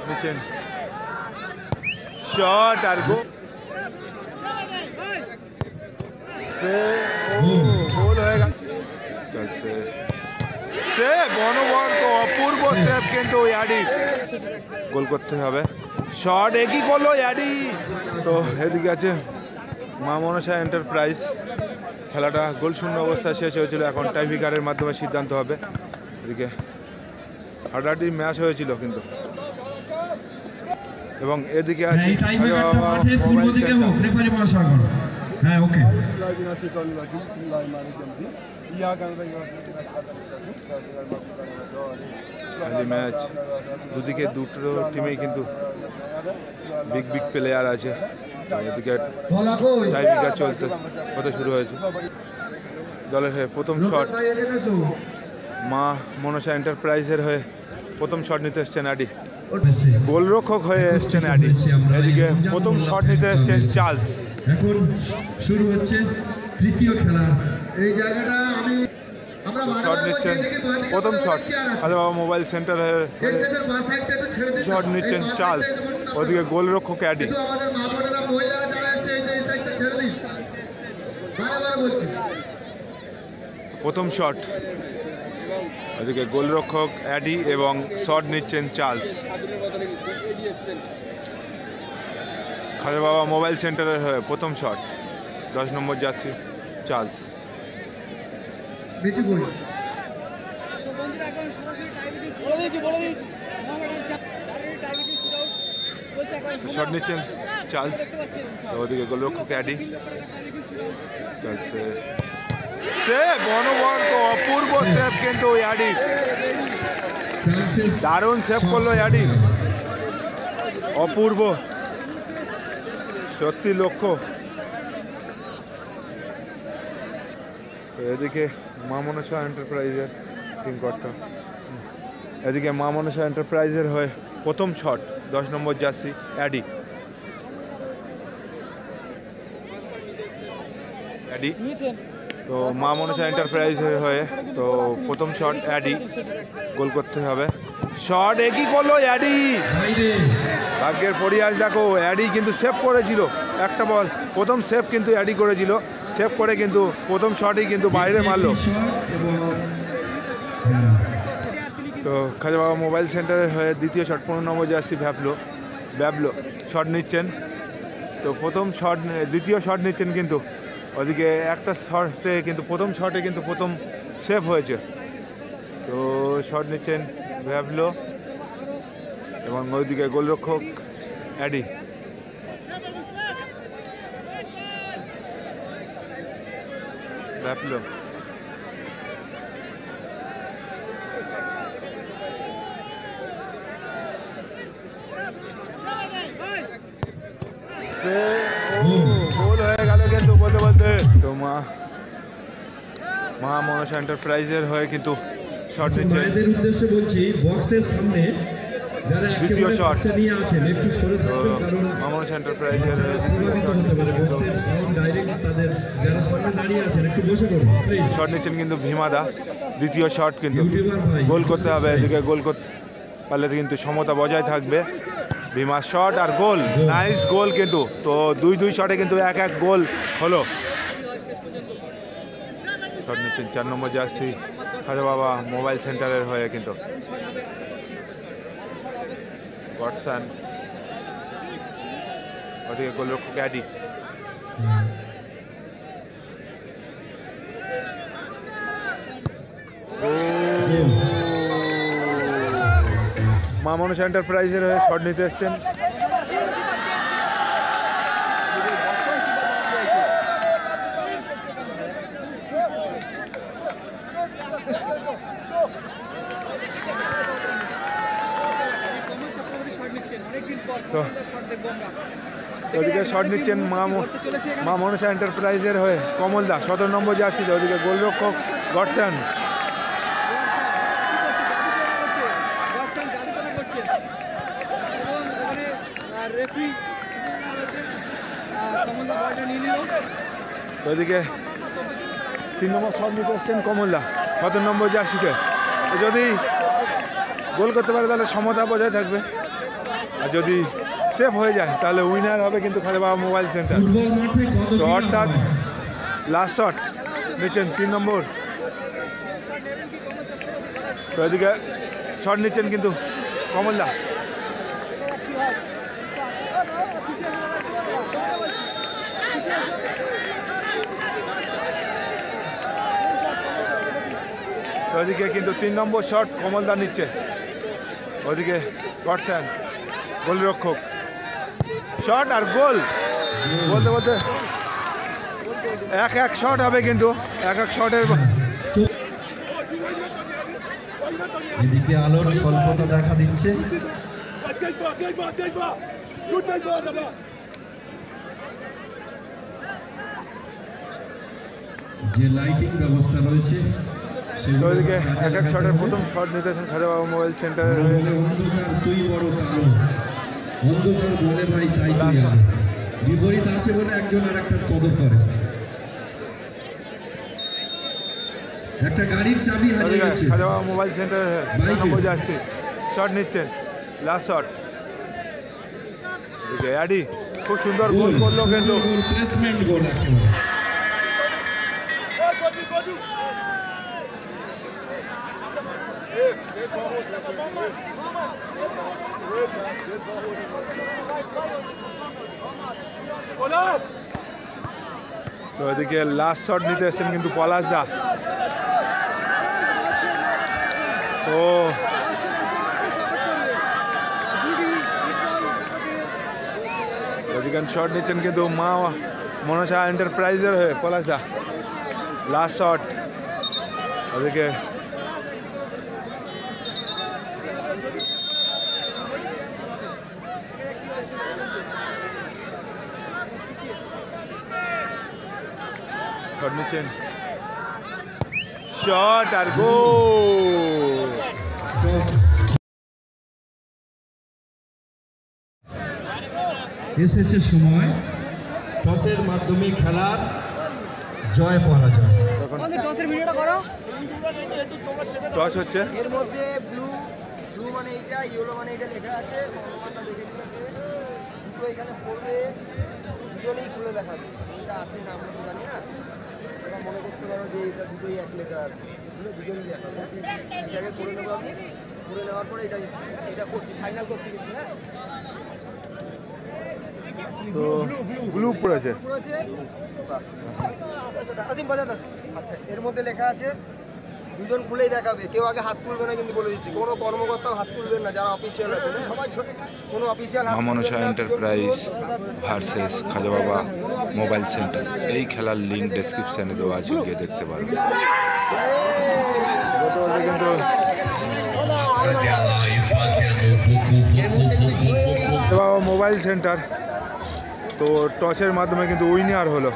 নিচ্ছেন শট আর গোল হয়ে গেল। সেভ অনবরত অপূর্ব সেভ কিন্তু ইয়াডি গোল করতে হবে। শট একই করলো ইয়াডি। তো এদিকে আছে মা মনসা এন্টারপ্রাইজ। খেলাটা গোল শূন্য অবস্থায় শেষ হয়েছিল। এখন টাইব্রেকারের মাধ্যমে সিদ্ধান্ত হবে। এদিকে হাডাহাডি ম্যাচ হয়েছিল কিন্তু। এবং এদিকে আছে ম্যাচ দুদিকে দুটো টিমেই কিন্তু বিগ বিগ প্লেয়ার আছে। এদিকে টাইব্রেকার চলতে হতে শুরু হয়েছে। দলের হয়ে প্রথম শট মা মনসা এন্টারপ্রাইজের হয়ে প্রথম শট নিতে এসছেন আডি। গোলরক্ষক হয়ে এসছেন আডি। এদিকে প্রথম শট নিতে এসছেন চার্লস। এখন শুরু হচ্ছে তৃতীয় খেলা। এই জায়গাটা আমি শট নিচ্ছেন প্রথম শট আরে বাবা মোবাইল সেন্টারে শট নিচ্ছেন চার্লস। ওদিকে গোলরক্ষক অ্যাডি। প্রথম শট ওদিকে গোলরক্ষক অ্যাডি এবং শট নিচ্ছেন চার্লস। খালের বাবা মোবাইল সেন্টারের হয়ে প্রথম শট 10 নম্বর জার্সি চার্লস। শট নিচ্ছেন চার্লস। ওদিকে গোলরক্ষক অ্যাডি। সেভ অনবরত অপূর্ব সেভ কিন্তু অ্যাডি। দারুণ সেভ করলো অ্যাডি। অপূর্ব সত্যি লক্ষ্য। এদিকে মা মনসা এন্টারপ্রাইজের টিম কর্তা। এদিকে মা মনসা এন্টারপ্রাইজের হয়ে প্রথম শট 10 নম্বর জার্সি অ্যাডি। অ্যাডি তো মা মনসা এন্টারপ্রাইজের হয়ে তো প্রথম শট অ্যাডি গোল করতে হবে। শট একই করলো অ্যাডি। ভাগ্যের পরিহাস দেখো অ্যাডি কিন্তু সেভ করেছিল একটা বল। প্রথম সেভ কিন্তু অ্যাডি করেছিল। সেভ করে কিন্তু প্রথম শটই কিন্তু বাইরে মারলো। তো খাজা বাবা মোবাইল সেন্টারের হয়ে দ্বিতীয় শট 15 নম্বর জার্সি ব্যাবলো শট নিচ্ছেন। তো প্রথম শট দ্বিতীয় শট নিচ্ছেন কিন্তু ওদিকে একটা শটে কিন্তু প্রথম শটে কিন্তু প্রথম সেভ হয়েছে। তো শট নিচ্ছেন ব্যাবলো এবং ওইদিকে গোলরক্ষক অ্যাডি। ব্যাবলো গোল হয়ে গেল কিন্তু বলতে বলতে। তো মা মনসা এন্টারপ্রাইজের হয়ে কিন্তু শট নিচ্ছে। উদ্দেশ্যে বলছি বক্সের সামনে দ্বিতীয় শট মা মনসা এন্টারপ্রাইজের শট নিচ্ছেন কিন্তু ভীমাদা। দ্বিতীয় শট কিন্তু গোল করতে হবে। এদিকে গোল করতে পারলে কিন্তু সমতা বজায় থাকবে। ভীমা শট আর গোল। নাইস গোল কিন্তু। তো 2-2 শটে কিন্তু 1-1 গোল হলো। শট নিচ্ছেন 4 নম্বর জার্সি খাজা বাবা মোবাইল সেন্টারের হয়ে কিন্তু ওয়াটসন। ওদিকে গোলরক্ষক অ্যাডি। মা মনসা এন্টারপ্রাইজের হয়ে শট নিতে এসছেন ওদিকে শট নিচ্ছেন মা মনসা এন্টারপ্রাইজের হয়ে কমল দা 17 নম্বর জার্সি। ওদিকে গোলরক্ষক গডসন। ওদিকে 3 নম্বর শট নিতে এসছেন কমলদা 17 নম্বর জার্সিকে। যদি গোল করতে পারে তাহলে সমতা বজায় থাকবে। আর যদি সেভ হয়ে যায় তাহলে উইনার হবে কিন্তু খাজা বাবা মোবাইল সেন্টার। ফুটবল মাঠে কত তো অর্থাৎ লাস্ট শট নিচ্ছেন 3 নম্বর। তো এদিকে শট নিচ্ছেন কিন্তু কমলদা। ওদিকে কিন্তু 3 নম্বর শট কমলদা নিচ্ছে। ওদিকে করছেন গোলরক্ষক শট আর গোল বলতে বলতে এক শট হবে কিন্তু এক শটের। এদিকে আলোর স্বল্পতা দেখা দিচ্ছে। যে লাইটিং ব্যবস্থা রয়েছে ওইদিকে এক শটের প্রথম শট নিতেছেন খাজা বাবা মোবাইল সেন্টারের। অন্ধকার তুই বড় কালো, অন্ধকার বলে ভাই তাই তুই আলো। বিপরীত আছে বলে একজন আর একটা কদর করে। একটা গাড়ির চাবি হারিয়ে গেছে। খাজা বাবা মোবাইল সেন্টার যাচ্ছে শট নিচ্ছেন লাস্ট শট। এদিকে অ্যাডি খুব সুন্দর গোল করলো কিন্তু প্লেসমেন্ট গোল একেবারে। তো এদিকে লাস্ট শট নিতে এসছেন কিন্তু পলাশ দা। তো এদিকে শট নিচ্ছেন কিন্তু মা মনসা এন্টারপ্রাইজের হয়ে পলাশ দা। লাস্ট শট ওদিকে শট নিচ্ছেন শট আর গোল। এসেছে সময় টসের মাধ্যমে খেলার জয় পরাজয়। টস হচ্ছে এর মধ্যে ব্লু মানে এইটা, ইয়েলো মানে এটা লেখা আছে। ভগবানটা দেখে দিয়েছে দুটো এখানে পড়বে, দুজনেই খুলে দেখাবে। এটা আছে না আমরা তো জানি না, এবার মনে করতে পারো যে এটা দুটোই এক লেখা আছে, এগুলো দুজনেই দেখাবে। এটাকে করে নেবো আমি, করে নেওয়ার পরে এটা করছি, ফাইনাল করছি কিন্তু। হ্যাঁ, তো ব্লু পড়েছে। আসিম বাজাতে। আচ্ছা, এর মধ্যে লেখা আছে দুজন খুলেই দেখাবে, কেউ আগে হাত তুলবে না কিন্তু বলে দিচ্ছি। কোনো কর্মকর্তাও হাত তুলবেন না, যারা অফিসিয়াল আছে সবাই কোনো অফিসিয়াল। মা মনসা এন্টারপ্রাইজ ভার্সেস খাজা বাবা মোবাইল সেন্টার, এই খেলার লিঙ্ক ডেসক্রিপশনে দেওয়া আছে, গিয়ে দেখতে পারো। কিন্তু বাবা মোবাইল সেন্টার তো টসের মাধ্যমে কিন্তু উইনার হলো।